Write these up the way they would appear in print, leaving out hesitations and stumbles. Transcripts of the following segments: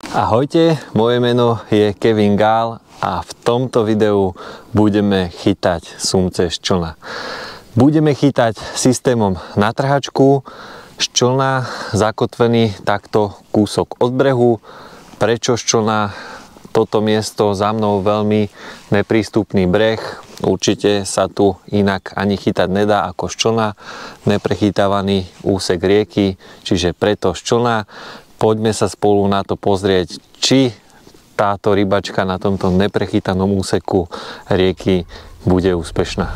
Ahojte, moje meno je Kevin Gál a v tomto videu budeme chytať sumce z člna. Budeme chytať systémom na trhačku z člna, zakotvený takto kúsok od brehu. Prečo z člna? Toto miesto za mnou veľmi neprístupný breh. Určite sa tu inak ani chytať nedá ako z člna. Neprechytávaný úsek rieky, čiže preto z člna. Poďme sa spolu na to pozrieť, či táto rybačka na tomto neprechytanom úseku rieky bude úspešná.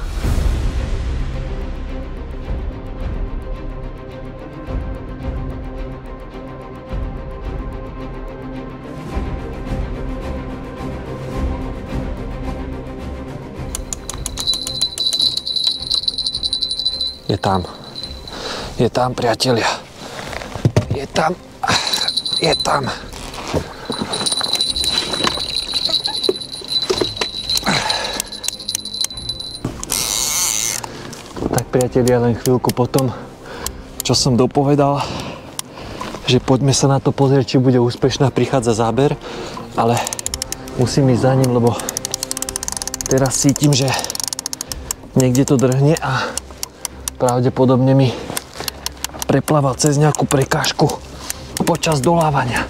Je tam, priatelia. Je tam. Tak priatelia, len chvíľku potom, čo som dopovedal, že poďme sa na to pozrieť, či bude úspešná, prichádza záber, ale musím ísť za ním, lebo teraz cítim, že niekde to drhne a pravdepodobne mi preplával cez nejakú prekážku počas dolávania.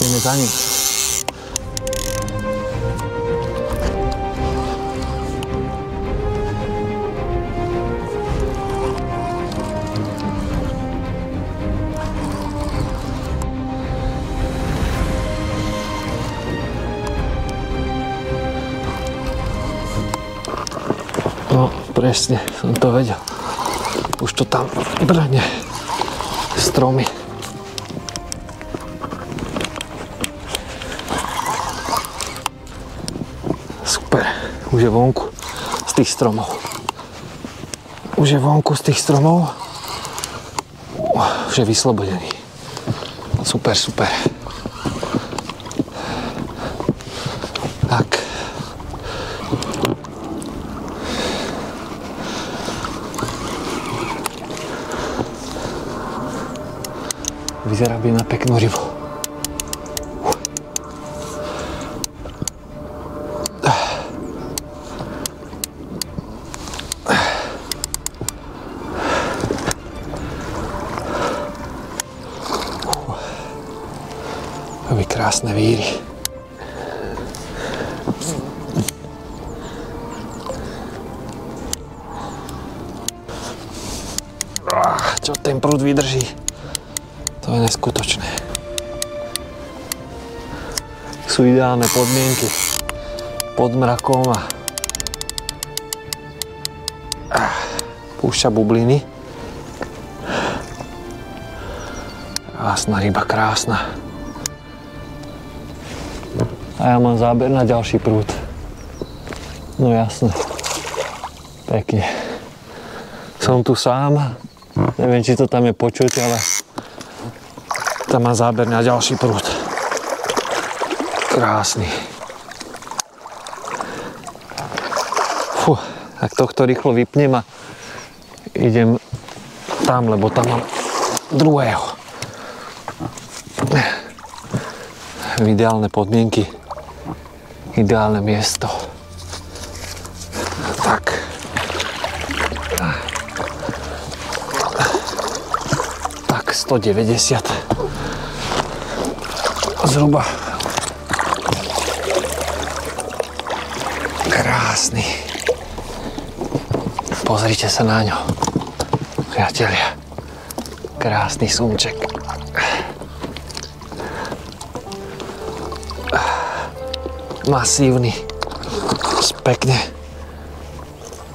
Ideme za ním. No, presne, som to vedel. Už to tam brhne stromy. Super, už je vonku z tých stromov. Už je vyslobodený. Super. Tak. Vyzerá by na peknú rybu. Robí krásne víry. Čo ten prúd vydrží? To je neskutočné. Sú ideálne podmienky pod mrakom a púšťa bubliny. Krásna ryba, krásna. A ja mám záber na ďalší prúd. No jasné. Pekne. Som tu sám. Neviem, či to tam je počuť, ale tam má záber na ďalší prúd. Krásny. Fú, tak tohto rýchlo vypnem a idem tam, lebo tam mám druhého. Ideálne podmienky. Ideálne miesto. Tak. Tak, 190. Zhruba. Krásny. Pozrite sa na ňo. Priatelia. Krásny sumček. Masívny. S pekne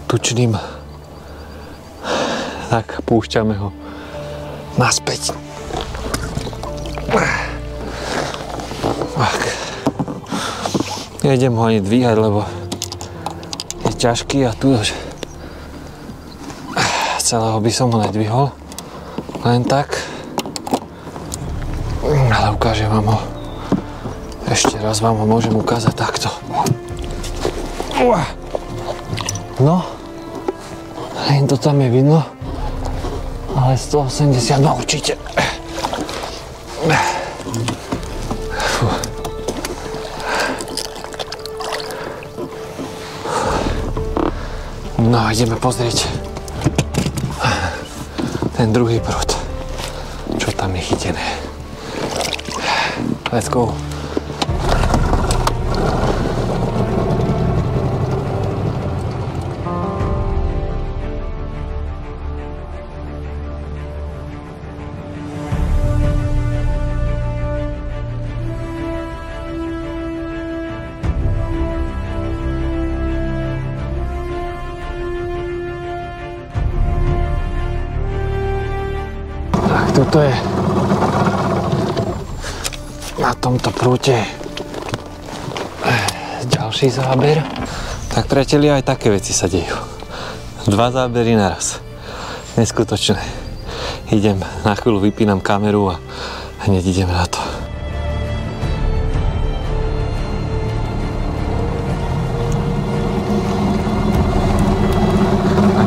tučným. Tak, púšťame ho naspäť. Tak. Nejdem ho ani dvíhať, lebo je ťažký a tu už celého by som ho nedvihol. Len tak. Ale ukážem vám ho. Ešte raz vám ho môžem ukázať takto. No. Len to tam je vidno. Ale 182 určite. No, ideme pozrieť ten druhý prúd, čo tam je chytené. Let's go. Tuto je na tomto prúte ďalší záber. Tak priatelia, aj také veci sa dejú. 2 zábery naraz. Neskutočné. Idem, na chvíľu vypínam kameru a hneď ideme na to.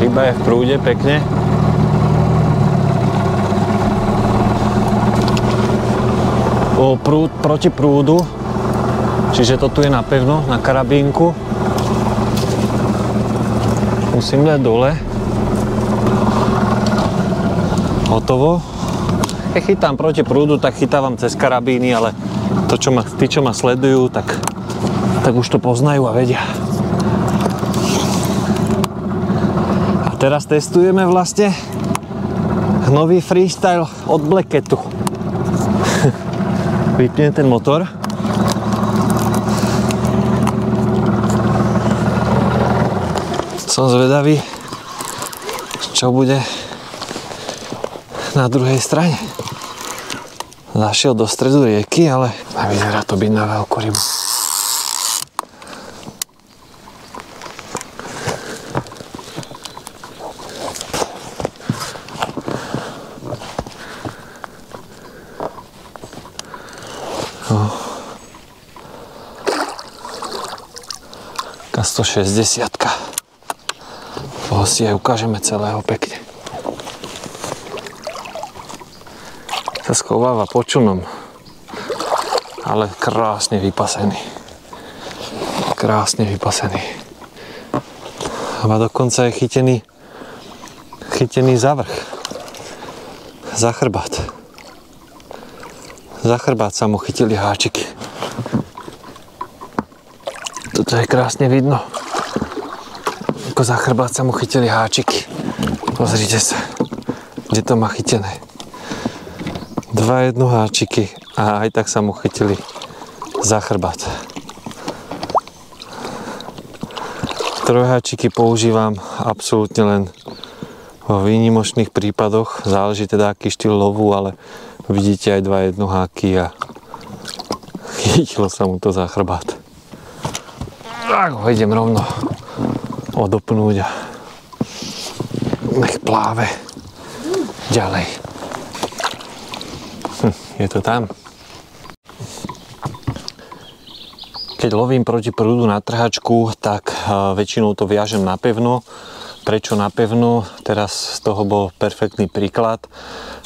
Ryba je v prúde pekne. Prúd proti prúdu, čiže to tu je napevno na karabínku. Musím dať dole. Hotovo. Keď chytám proti prúdu, tak chytávam cez karabíny, ale to, tí, čo ma sledujú, tak už to poznajú a vedia. A teraz testujeme vlastne nový freestyle od Blacketu. Vypnem ten motor. Som zvedavý, čo bude na druhej strane. Zašiel do stredu rieky, ale nevyzerá to byť na veľkú rybu. Taká 160-ka. Toho si aj ukážeme celého pekne. Sa schováva pod člnom, ale krásne vypasený. Krásne vypasený. A dokonca je chytený za vrch. Za chrbát. Za chrbát sa mu chytili háčiky. Toto je krásne vidno. Ako za chrbát sa mu chytili háčiky. Pozrite sa, kde to má chytené. 2 háčiky a aj tak sa mu chytili za chrbát. Trojháčiky používam absolútne len vo výnimočných prípadoch. Záleží teda aký štýl lovu, ale vidíte aj 2 jednoháky a chytilo sa mu to za chrbát. Tak ho idem rovno odopnúť a nech pláve ďalej. Je to tam. Keď lovím proti prúdu na trhačku, tak väčšinou to viažem napevno. Prečo napevno? Teraz z toho bol perfektný príklad.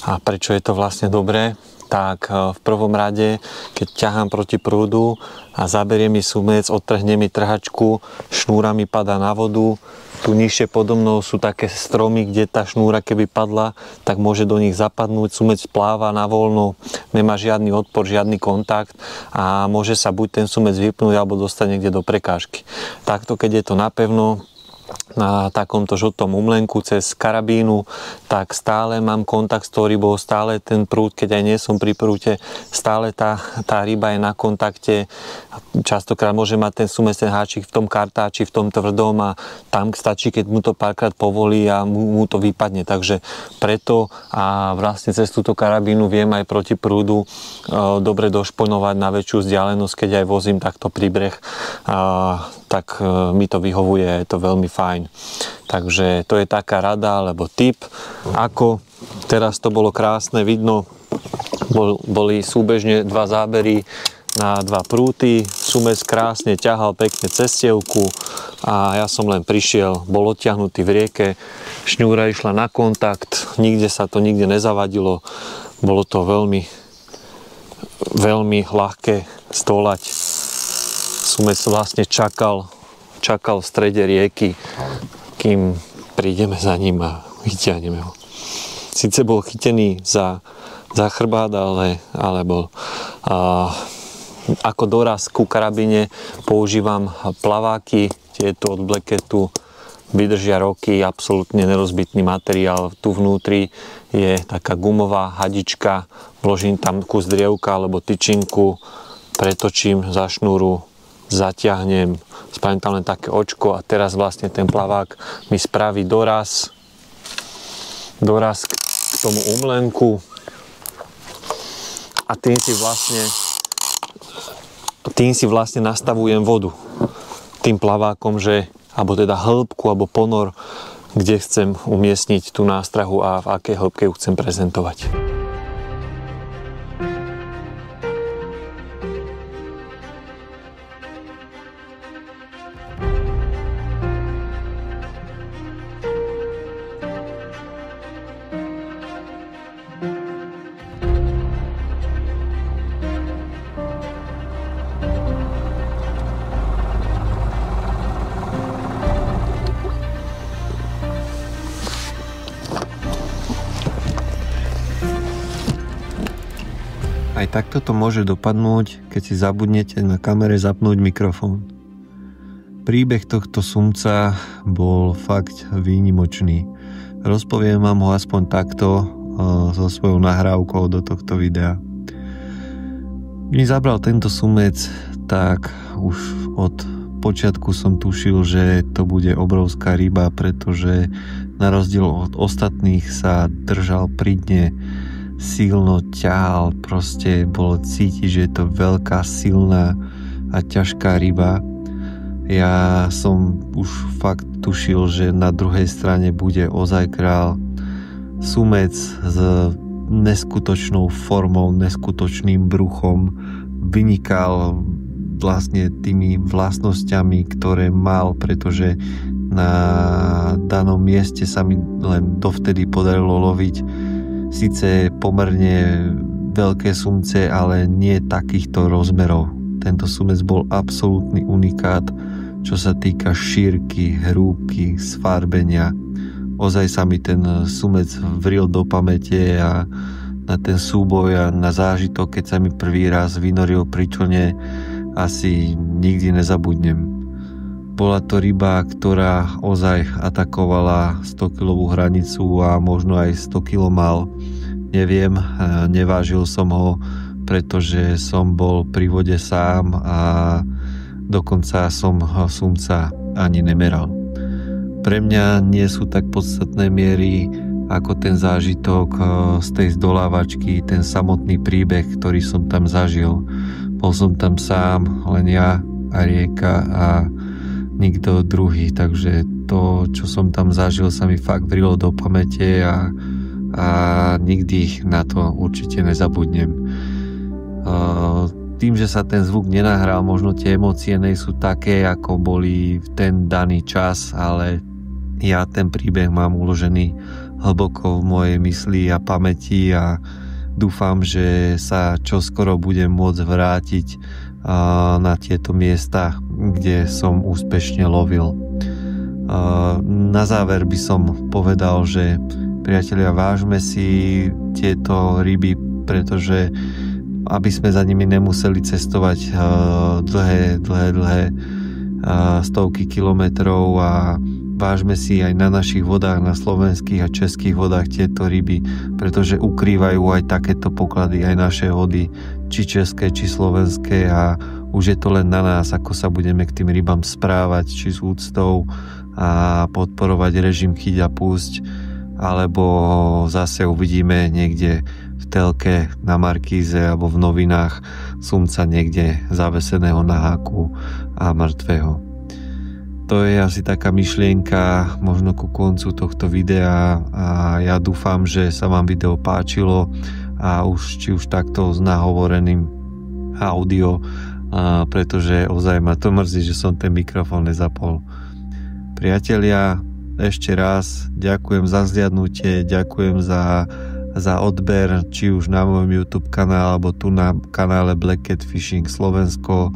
A prečo je to vlastne dobré? Tak v prvom rade, keď ťahám proti prúdu a zaberie mi sumec, odtrhne mi trhačku, šnúra mi padá na vodu. Tu nižšie podo mnou sú také stromy, kde tá šnúra keby padla, tak môže do nich zapadnúť, sumec pláva na voľno, nemá žiadny odpor, žiadny kontakt a môže sa buď ten sumec vypnúť alebo dostať niekde do prekážky. Takto, keď je to napevno, na takomto žltom umlenku cez karabínu, tak stále mám kontakt s tou rybou, stále ten prúd, keď aj nie som pri prúte, stále tá ryba je na kontakte. Častokrát môže mať ten sumec, ten háčik v tom kartáči, v tom tvrdom a tam stačí, keď mu to párkrát povolí a mu to vypadne. Takže preto a vlastne cez túto karabínu viem aj proti prúdu dobre došponovať na väčšiu vzdialenosť, keď aj vozím takto pri breh, tak mi to vyhovuje, je to veľmi fajn. Takže to je taká rada alebo tip, ako teraz to bolo krásne vidno, boli súbežne 2 zábery na 2 prúty, sumec krásne ťahal pekne cez cievku a ja som len prišiel, bol odtiahnutý v rieke, šňúra išla na kontakt, nikde sa to nikde nezavadilo, bolo to veľmi veľmi ľahké zdolať. Sumec vlastne čakal v strede rieky, kým prídeme za ním a vyťahneme ho. Sice bol chytený za chrbát, ale bol. Ako doraz ku karabine používam plaváky, tieto od Blacketu vydržia roky, absolútne nerozbitný materiál. Tu vnútri je taká gumová hadička, vložím tam kus drievka alebo tyčinku, pretočím za šnúru, zatiahnem, spravím tam len také očko a teraz vlastne ten plavák mi spraví doraz k tomu umlenku a tým si vlastne nastavujem vodu tým plavákom, alebo teda hĺbku alebo ponor, kde chcem umiestniť tú nástrahu a v akej hĺbke ju chcem prezentovať. Aj takto to môže dopadnúť, keď si zabudnete na kamere zapnúť mikrofón. Príbeh tohto sumca bol fakt výnimočný. Rozpoviem vám ho aspoň takto so svojou nahrávkou do tohto videa. Když zabral tento sumec, tak už od počiatku som tušil, že to bude obrovská ryba, pretože na rozdiel od ostatných sa držal pri dne, silno ťahal, proste bolo cítiť, že je to veľká, silná a ťažká ryba. Ja som už fakt tušil, že na druhej strane bude ozaj král. Sumec s neskutočnou formou, neskutočným bruchom, vynikal vlastne tými vlastnosťami, ktoré mal, pretože na danom mieste sa mi len dovtedy podarilo loviť síce pomerne veľké sumce, ale nie takýchto rozmerov. Tento sumec bol absolútny unikát, čo sa týka šírky, hrúbky, sfarbenia. Ozaj sa mi ten sumec vril do pamäte a na ten súboj a na zážitok, keď sa mi prvý raz vynoril pri člne, asi nikdy nezabudnem. Bola to ryba, ktorá ozaj atakovala 100-kilovú hranicu a možno aj 100 kg mal. Neviem, nevážil som ho, pretože som bol pri vode sám a dokonca som sumca ani nemeral. Pre mňa nie sú tak podstatné miery ako ten zážitok z tej zdolávačky, ten samotný príbeh, ktorý som tam zažil. Bol som tam sám, len ja a rieka a nikto druhý, takže to, čo som tam zažil, sa mi fakt vrilo do pamäte a nikdy na to určite nezabudnem. Tým, že sa ten zvuk nenahral, možno tie emócie nie sú také, ako boli v ten daný čas, ale ja ten príbeh mám uložený hlboko v mojej mysli a pamäti a dúfam, že sa čoskoro budem môcť vrátiť na tieto miesta, kde som úspešne lovil. Na záver by som povedal, že priatelia, vážme si tieto ryby, pretože aby sme za nimi nemuseli cestovať dlhé stovky kilometrov a vážme si aj na našich vodách, na slovenských a českých vodách tieto ryby, pretože ukrývajú aj takéto poklady, aj naše vody, či české, či slovenské a už je to len na nás, ako sa budeme k tým rybám správať, či s úctou a podporovať režim chyť a pusť, alebo zase uvidíme niekde v telke na markíze alebo v novinách sumca niekde zaveseného na háku a mŕtvého. To je asi taká myšlienka možno ku koncu tohto videa a ja dúfam, že sa vám video páčilo a či už takto s nahovoreným audio, pretože ozaj ma to mrzí, že som ten mikrofón nezapol. Priatelia, ešte raz ďakujem za zliadnutie, ďakujem za za odber, či už na môjom YouTube kanále, alebo tu na kanále Black Cat Fishing Slovensko,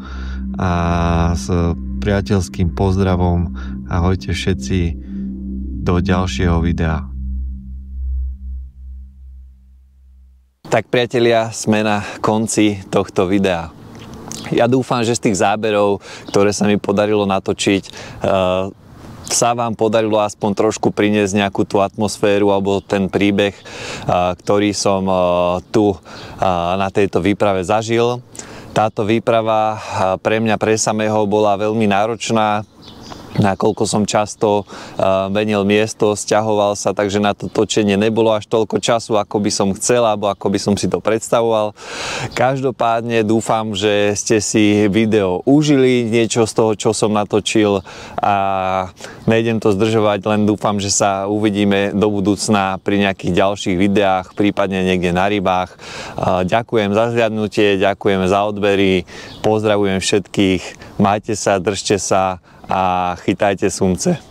a s priateľským pozdravom. Ahojte všetci, do ďalšieho videa. Tak priatelia, sme na konci tohto videa. Ja dúfam, že z tých záberov, ktoré sa mi podarilo natočiť, sa vám podarilo aspoň trošku priniesť nejakú tú atmosféru alebo ten príbeh, ktorý som tu na tejto výprave zažil. Táto výprava pre mňa, pre samého, bola veľmi náročná, nakoľko som často menil miesto, sťahoval sa, takže na to točenie nebolo až toľko času, ako by som chcel, alebo ako by som si to predstavoval. Každopádne dúfam, že ste si video užili, niečo z toho, čo som natočil, a nejdem to zdržovať, len dúfam, že sa uvidíme do budúcna pri nejakých ďalších videách, prípadne niekde na rybách. Ďakujem za zhliadnutie, ďakujem za odbery, pozdravujem všetkých, majte sa, držte sa a chytajte sumce.